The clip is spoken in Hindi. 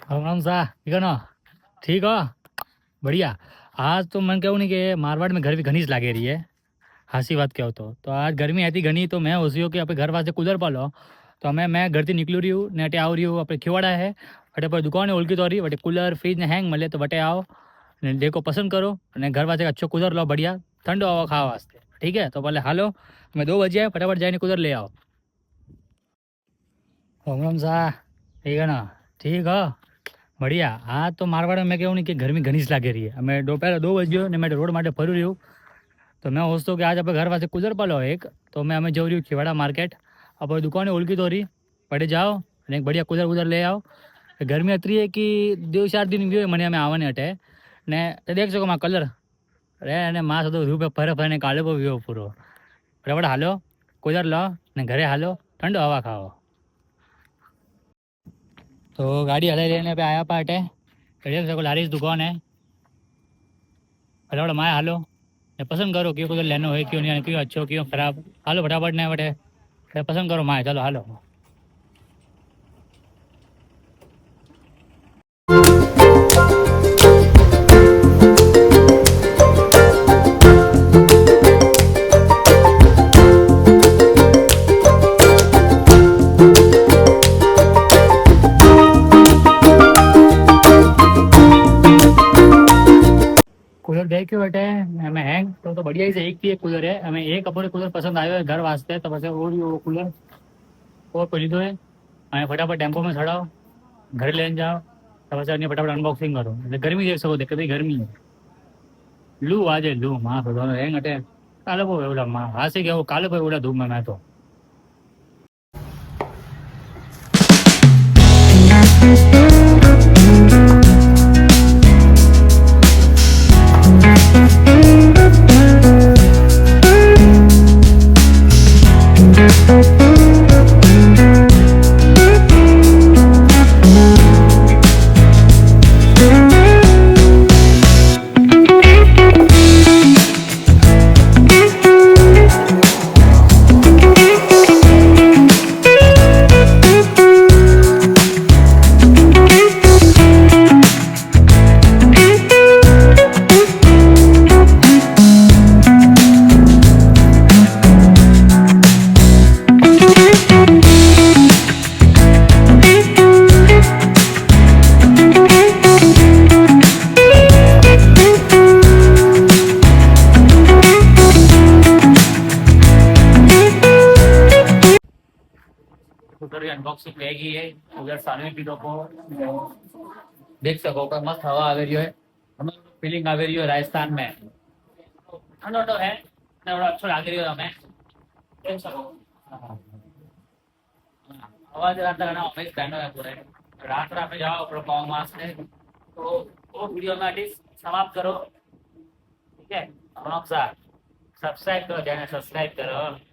राम राम सा ठीक है ना। ठीक हो बढ़िया। आज तो मन कहूँ नहीं कि मारवाड़ में गर्मी घनी ज लागे रही है। हासी बात कहो तो आज गर्मी आती घनी तो मैं होशी हो कि अपने घर वास्ते कूलर पालो। तो मैं घर से निकलू रही हूँ नेटे आव रही हूँ अपने खिवाड़ा है वटे पर दुकान है ओळखी तो रही वटे कूलर फ्रीज ने हैंग मिले तो वटे आओ ने देखो पसंद करो ने घर वास्ते अच्छो कूलर लो बढ़िया ठंडो हवा खावा वास्ते। ठीक है तो पहले हालो मैं 2 बजे आए फटाफट जाए कूलर ले आओ। राम राम सा ठीक है ना। ठीक हो बढ़िया। हाँ तो मारवाड़ में मैं कहूँ नहीं कि गर्मी घनी ज लागे रही है मैं दोपहर 2 बजे ने मैं रोड माटे फरू रही हूँ। तो मैं सोचता कि आज आप घर पास कूलर पालो एक तो मैं हमें जो रही हूँ खिवाड़ा मार्केट अब दुकान ओळखी तो रही पड़े जाओ અને एक बढ़िया कूलर वूलर ले आओ। गर्मी अतरी है कि 2-4 दिन भी मैंने हमें आवाने हटे ने तो देख सको माँ कलर अरे ने माँ तो रूपे फरे फरे काले को व्यू पूरो बराबर हालो कूलर लो ने घरे हालो ठंडो हवा खाओ। तो गाड़ी हलाई लेने पे आया पाटे देख सको लारी दुकान है फटाफट माए हालो ने पसंद करो क्यों कूलर लेनो है क्यों नहीं क्यों अच्छो क्यों खराब हालो फटाफट ने बटे पसंद करो माए चलो हालो। कूलर देखियो बेटे हमें हैंग तो बढ़िया ही से एक ही एक कूलर है हमें एक अपने कूलर पसंद आयो है घर वास्ते तो बस वो कूलर वो पड़ी दो है हमें फटाफट टेम्पो में चढ़ाओ घर लेने जाओ तो बस फटाफट अनबॉक्सिंग करो એટલે गर्मी देख सको देख गर्मी है लू આજે लू माँ तो दोनों हैंग हटे काले को एवढा माँ हासे क्या वो काले को एवढा धूप में मैं तो कूलर की अनबॉक्सिंग रहेगी है उधर सामने की को देख सको पर मस्त हवा आ रही है हमें फीलिंग आ रही है राजस्थान में ठंडो तो है थोड़ा अच्छा लग रही है हमें देख सको। हाँ, हवा जरा अंदर ना ऑफिस पहनो है पूरे रात रात में जाओ अपने पाव मास में तो वो वीडियो में एटलीस्ट समाप्त करो। ठीक है आप सब्सक्राइब करो चैनल सब्सक्राइब करो।